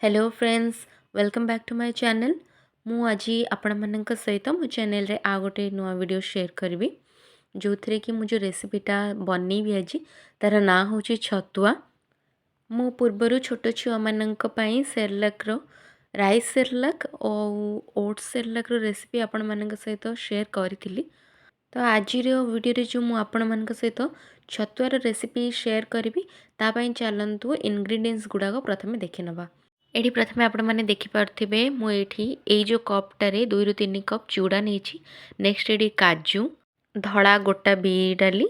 Hello friends, welcome back to my channel. मु आज आपण सहित मो चैनल रे आ गोटे नुआ वीडियो शेयर करी जो थरे कि मुझे रेसिपीटा बनैबी आज तार ना हूँ छतुआ। मु पूर्वर छोट छुआ मानक पई सेरेलैक रो राइस सेरेलैक और ओट्स सेरेलैक रो रेसिपी आपण मानक सहित शेयर करी। तो आज वीडियो रे जो मु आपण मानक सहित छतुआर रेसिपी शेयर करी तापाई चलतु इनग्रेडिएंट्स गुड़ाक प्रथमे देखि नबा। एठी प्रथमे आपण माने देखि पारथिबे मु एठी ए जो कपटारे 2 रु 3 कप चूड़ा नेछि। नेक्स्ट एठी काजू, धड़ा गोटा बिरी डाली,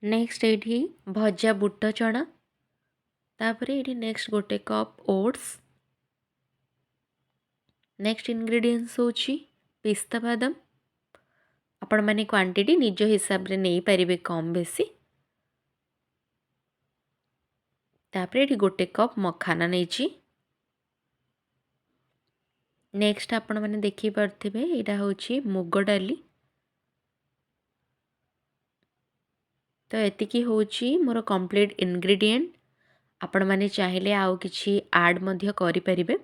नेक्स्ट एठी भजा बुट चना, तापरे एठी नेक्स्ट गोटे कप ओट्स, नेक्स्ट इंग्रेडिएंट्स होछि पिस्ता बादाम। आपण माने क्वांटिटी निज हिसाब रे नै परिबे कम बेसी। तापरे एठी गोटे कप मखाना नेछि। नेक्स्ट आपण माने देखि पारथिबे एटा होछि मुग डाली। तो एतिकी होछि मोर कंप्लीट इंग्रेडिएंट। आपण माने चाहिले आउ किछि ऐड मध्य करि परिबे।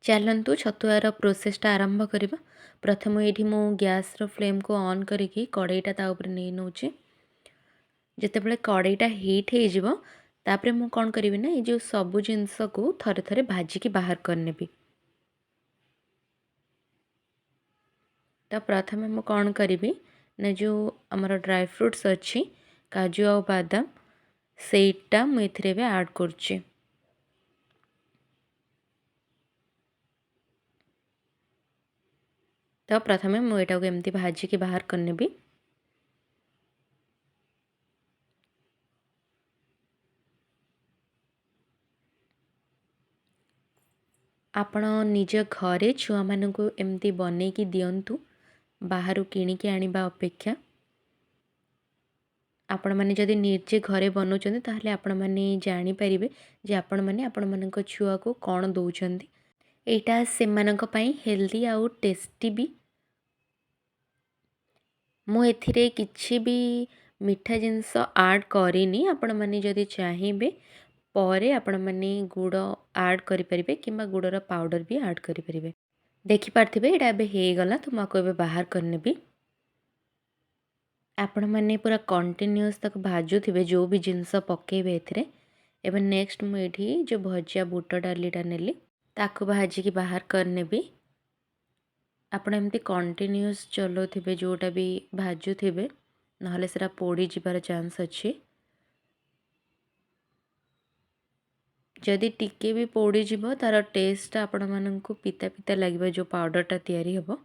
चलंतु छतुआर प्रोसेसटा आरंभ करिबा। प्रथम एठी मु गैस रो फ्लेम को ऑन करिकी कढ़ईटा ता ऊपर नै नउछि। जेतेबेले कढ़ईटा हीट हे जिवो तापरे मु कोन करिवि ना ए जो सबु जिंस को थरे थरे भाजी की बाहर करनेबी। तो प्रथमे मु कोन करिवि ना जो हमर ड्राई फ्रूट्स अछि काजू और बादाम सेटा मु एथिरे बे ऐड करछि। तो प्रथमे मु एटा को एमती भाजी की बाहर करनेबी। आपण निज घरे छुआ मानकु एमती बनै की दियंतु बाहरु किनिकी आनिबा अपेक्षा। आपण माने जदि निजे घरे बनाउछन्ती ताहले आपण माने जानि परिबे जे आपण माने आपण मानक छुआ को कोन दउछन्ती। एटा सेमानक पई हेल्दी आउ टेस्टी भी। मु एथिरे किछि भी मिठा जिंस ऐड करिनी। आपण माने जदि चाहिबे परे आपण माने गुड़ ऐड करि परिबे किंबा गुड़र पाउडर भी ऐड करि परिबे। देखि पारथिबे एटा एबे हे गला तो माको एबे बाहर करनेबी। आपण माने पूरा कंटिन्यूअस तक भाजुथिबे जो भी जिनस पकेबे एथिरे। एबे नेक्स्ट मु एठी जो भजिया बुट डालीटा नेली ताको भाजी की बाहर करनेबी। आपण एमती कंटिन्यूअस चलोथिबे जोटा भी भाजुथिबे नहले सेरा पोड़ी जिबार चांस अछि। जदि टिके भी पोड़ी जिवो तार टेस्ट आपण माननकु पिता पिता लागिबो जो पाउडरटा तयारी हबो।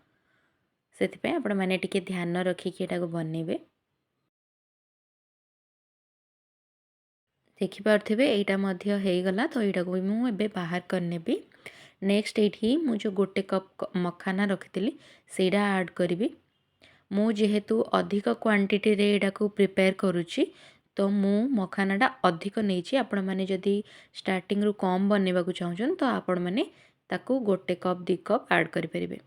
सेथिपे आपण माने टिके ध्यान रखिकी एटाको बनेबे। देखि पारथिबे एटा मध्य हे गला तो एटा को मु एबे बाहर करनेबी। नेक्स्ट एठी मु जो गोटे कप मखाना रखितिली सेडा ऐड करिवि। मु जेहेतु अधिक क्वांटिटी रे एटा को प्रिपेयर करूची तो मु मखानाटा अधिक नेछि। आपण माने जदि स्टार्टिंग रु कम बनेबा को चाहछन तो आपण माने ताको गोटे कप 2 कप ऐड करि परिबे।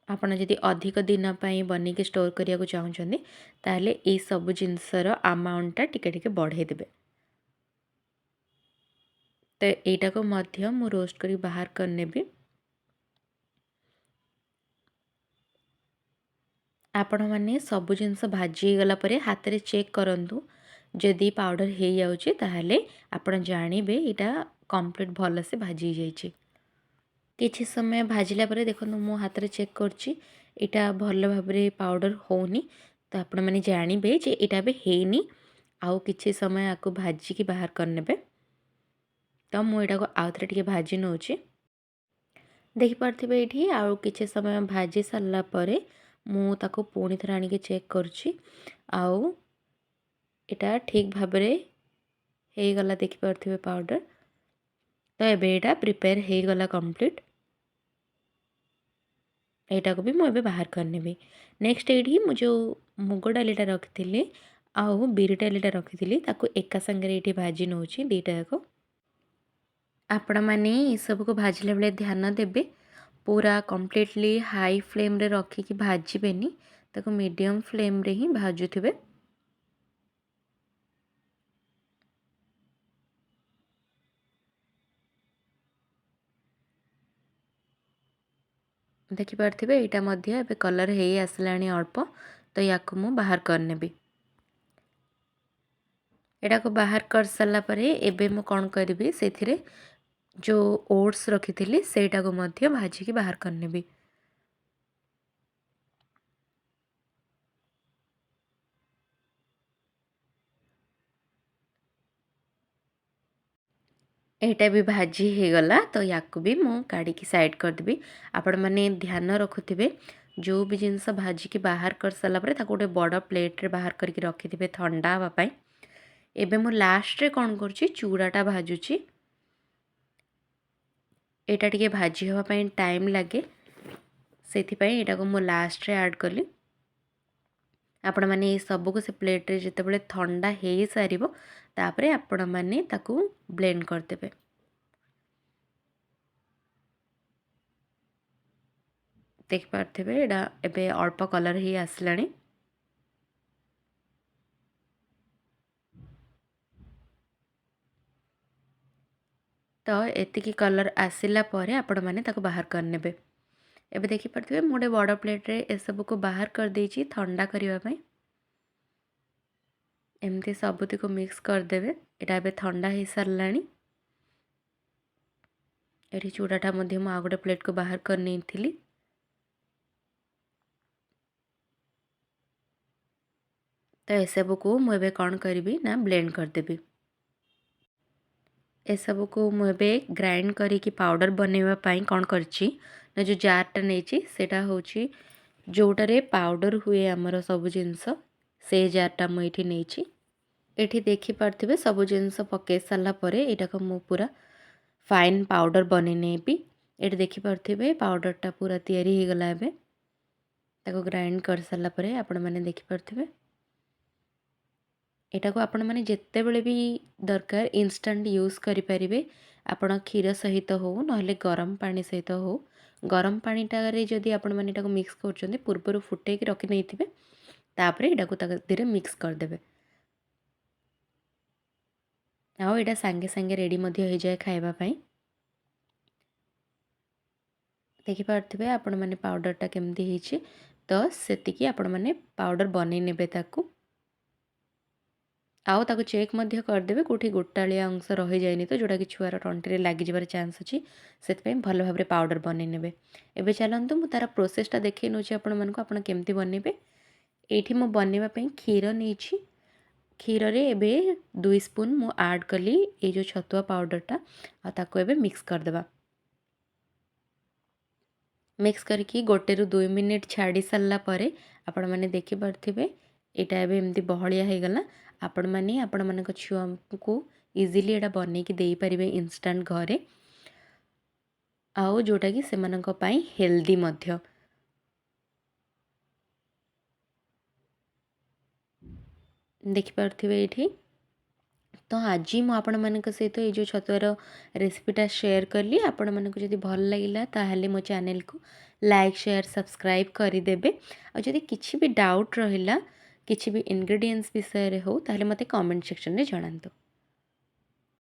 आपण जदि अधिक दिन पई बनी के स्टोर करिया को चाहछन ताले ए सब जिंसर अमाउंटटा टिके टिके बढ़े देबे। तो एटा को मध्य मु रोस्ट करी बाहर करनेबी। आपण माने सबु जिनस भाजी गला परे हाथ रे चेक करंतु जदि पाउडर हे जाउची ताहले आपण जानिबे एटा कंप्लीट भल से भाजी जाइची। किछि समय भाजिला परे देखो मो हाथ रे चेक करची एटा भल भाबरे पाउडर होनी। तो आपण माने जानिबे जे एटा बे हेनी आउ किछि समय आको भाजी की बाहर करनेबे। तो मु एटा को आउथरे टिके भाजी नउची। देखि पारथिबे एठी आउ किछि समय भाजी सारला परे मु ताको पुणी थरा आनी के चेक करची आउ एटा ठीक भाबरे हे गला देखि पारथिबे पाउडर। तो एबे एटा प्रिपेयर हे गला कंप्लीट। एटा को भी मु एबे बाहर करनेबी। नेक्स्ट एठी मु जो मुग डालीटा रखिथिली आउ बिरी डालीटा रखिथिली ताको एका संगे एठी भाजी नउची दीटा जाको। आपण माने ए सब को भाजिले बेले ध्यान देबे पूरा कंप्लीटली हाई फ्लेम रे रखी कि भाजी बेनी ताको मीडियम फ्लेम रे ही भाजुथिबे। ଦେଖିପାରୁଥିବେ ଏଇଟା ମଧ୍ୟ ଏବେ କଲର୍ ହେଇ ଆସିଲାଣି ଅଳ୍ପ, ତ ୟାକୁ ମୁଁ ବାହାର କରିନେବି। ଏଟାକୁ ବାହାର କରିସାରିଲା ପରେ ଏବେ ମୁଁ କ'ଣ କରିବି, ସେଥିରେ ଯେଉଁ ଓଟ୍ସ ରଖିଥିଲି ସେଇଟାକୁ ମଧ୍ୟ ଭାଜିକି ବାହାର କରିନେବି। ଏଇଟା ବି ଭାଜି ହେଇଗଲା, ତ ୟାକୁ ବି ମୁଁ କାଢ଼ିକି ସାଇଡ଼୍ କରିଦେବି। ଆପଣମାନେ ଧ୍ୟାନ ରଖୁଥିବେ ଯେଉଁ ବି ଜିନିଷ ଭାଜିକି ବାହାର କରିସାରିଲା ପରେ ତାକୁ ଗୋଟେ ବଡ଼ ପ୍ଲେଟ୍ରେ ବାହାର କରିକି ରଖିଥିବେ ଥଣ୍ଡା ହେବା ପାଇଁ। ଏବେ ମୁଁ ଲାଷ୍ଟରେ କ'ଣ କରୁଛି, ଚୁଡ଼ାଟା ଭାଜୁଛି। ଏଇଟା ଟିକେ ଭାଜି ହେବା ପାଇଁ ଟାଇମ୍ ଲାଗେ, ସେଥିପାଇଁ ଏଇଟାକୁ ମୁଁ ଲାଷ୍ଟରେ ଆଡ଼୍ କଲି। ଆପଣମାନେ ଏ ସବୁକୁ ସେ ପ୍ଲେଟ୍ରେ ଯେତେବେଳେ ଥଣ୍ଡା ହେଇସାରିବ ତାପରେ ଆପଣମାନେ ତାକୁ ବ୍ଲେଣ୍ଡ କରିଦେବେ। ଦେଖିପାରୁଥିବେ ଏଇଟା ଏବେ ଅଳ୍ପ କଲର୍ ହେଇ ଆସିଲାଣି। ତ ଏତିକି କଲର୍ ଆସିଲା ପରେ ଆପଣମାନେ ତାକୁ ବାହାର କରିନେବେ। ଏବେ ଦେଖିପାରୁଥିବେ ମୁଁ ଗୋଟେ ବଡ଼ ପ୍ଲେଟ୍ରେ ଏସବୁକୁ ବାହାର କରିଦେଇଛି ଥଣ୍ଡା କରିବା ପାଇଁ। ଏମିତି ସବୁତିକୁ ମିକ୍ସ କରିଦେବେ। ଏଇଟା ଏବେ ଥଣ୍ଡା ହେଇସାରିଲାଣି। ଏଠି ଚୁଡ଼ାଟା ମଧ୍ୟ ମୁଁ ଆଉ ଗୋଟେ ପ୍ଲେଟ୍କୁ ବାହାର କରି ନେଇଥିଲି। ତ ଏସବୁକୁ ମୁଁ ଏବେ କ'ଣ କରିବି ନା ବ୍ଲେଣ୍ଡ କରିଦେବି। ଏସବୁକୁ ମୁଁ ଏବେ ଗ୍ରାଇଣ୍ଡ କରିକି ପାଉଡ଼ର ବନେଇବା ପାଇଁ କ'ଣ କରିଛି ନା ଯେଉଁ ଜାର୍ଟା ନେଇଛି ସେଇଟା ହେଉଛି ଯେଉଁଟାରେ ପାଉଡ଼ର ହୁଏ ଆମର ସବୁ ଜିନିଷ, ସେଇ ଜାର୍ଟା ମୁଁ ଏଇଠି ନେଇଛି। ଏଠି ଦେଖିପାରୁଥିବେ ସବୁ ଜିନିଷ ପକାଇ ସାରିଲା ପରେ ଏଇଟାକୁ ମୁଁ ପୁରା ଫାଇନ୍ ପାଉଡ଼ର ବନେଇ ନେବି। ଏଠି ଦେଖିପାରୁଥିବେ ପାଉଡ଼ରଟା ପୁରା ତିଆରି ହେଇଗଲା। ଏବେ ତାକୁ ଗ୍ରାଇଣ୍ଡ କରିସାରିଲା ପରେ ଆପଣମାନେ ଦେଖିପାରୁଥିବେ ଏଟାକୁ ଆପଣମାନେ ଯେତେବେଳେ ବି ଦରକାର ଇନଷ୍ଟାଣ୍ଟ ୟୁଜ୍ କରିପାରିବେ। ଆପଣ କ୍ଷୀର ସହିତ ହଉ ନହେଲେ ଗରମ ପାଣି ସହିତ ହଉ। ଗରମ ପାଣିଟାରେ ଯଦି ଆପଣମାନେ ଏଟାକୁ ମିକ୍ସ କରୁଛନ୍ତି ପୂର୍ବରୁ ଫୁଟେଇକି ରଖି ନେଇଥିବେ, ତାପରେ ଏଟାକୁ ତା ଦେହରେ ମିକ୍ସ କରିଦେବେ। ଆଉ ଏଇଟା ସାଙ୍ଗେ ସାଙ୍ଗେ ରେଡ଼ି ମଧ୍ୟ ହେଇଯାଏ ଖାଇବା ପାଇଁ। ଦେଖିପାରୁଥିବେ ଆପଣମାନେ ପାଉଡ଼ରଟା କେମିତି ହେଇଛି, ତ ସେତିକି ଆପଣମାନେ ପାଉଡ଼ର ବନେଇ ନେବେ ତାକୁ। ଆଉ ତାକୁ ଚେକ୍ ମଧ୍ୟ କରିଦେବେ କେଉଁଠି ଗୋଟାଳିଆ ଅଂଶ ରହିଯାଇନି ତ, ଯେଉଁଟାକି ଛୁଆର ତଣ୍ଟିରେ ଲାଗିଯିବାର ଚାନ୍ସ ଅଛି। ସେଥିପାଇଁ ଭଲ ଭାବରେ ପାଉଡ଼ର ବନେଇ ନେବେ। ଏବେ ଚାଲନ୍ତୁ ମୁଁ ତା'ର ପ୍ରୋସେସ୍ଟା ଦେଖାଇ ନେଉଛି ଆପଣମାନଙ୍କୁ, ଆପଣ କେମିତି ବନେଇବେ। ଏଇଠି ମୁଁ ବନେଇବା ପାଇଁ କ୍ଷୀର ନେଇଛି। କ୍ଷୀରରେ ଏବେ 2 ସ୍ପୁନ୍ ମୁଁ ଆଡ଼୍ କଲି ଏଇ ଯେଉଁ ଛତୁଆ ପାଉଡ଼ରଟା, ଆଉ ତାକୁ ଏବେ ମିକ୍ସ କରିଦେବା। ମିକ୍ସ କରିକି 1ରୁ 2 ମିନିଟ୍ ଛାଡ଼ି ସାରିଲା ପରେ ଆପଣମାନେ ଦେଖିପାରୁଥିବେ ଏଇଟା ଏବେ ଏମିତି ବହଳିଆ ହେଇଗଲା। ଆପଣମାନେ ଆପଣମାନଙ୍କ ଛୁଆଙ୍କୁ ଇଜିଲି ଏଇଟା ବନେଇକି ଦେଇପାରିବେ ଇନଷ୍ଟାଣ୍ଟ ଘରେ, ଆଉ ଯେଉଁଟାକି ସେମାନଙ୍କ ପାଇଁ ହେଲ୍ଦି ମଧ୍ୟ। ଦେଖିପାରୁଥିବେ ଏଇଠି। ତ ଆଜି ମୁଁ ଆପଣମାନଙ୍କ ସହିତ ଏଇ ଯେଉଁ ଛତୁଆର ରେସିପିଟା ସେୟାର କଲି। ଆପଣମାନଙ୍କୁ ଯଦି ଭଲ ଲାଗିଲା ତାହେଲେ ମୋ ଚ୍ୟାନେଲକୁ ଲାଇକ୍, ସେୟାର, ସବସ୍କ୍ରାଇବ୍ କରିଦେବେ। ଆଉ ଯଦି କିଛି ବି ଡାଉଟ୍ ରହିଲା କିଛି ବି ଇନଗ୍ରିଡ଼ିଏଣ୍ଟସ୍ ବିଷୟରେ ହଉ ତାହେଲେ ମୋତେ କମେଣ୍ଟ ସେକ୍ସନରେ ଜଣାନ୍ତୁ।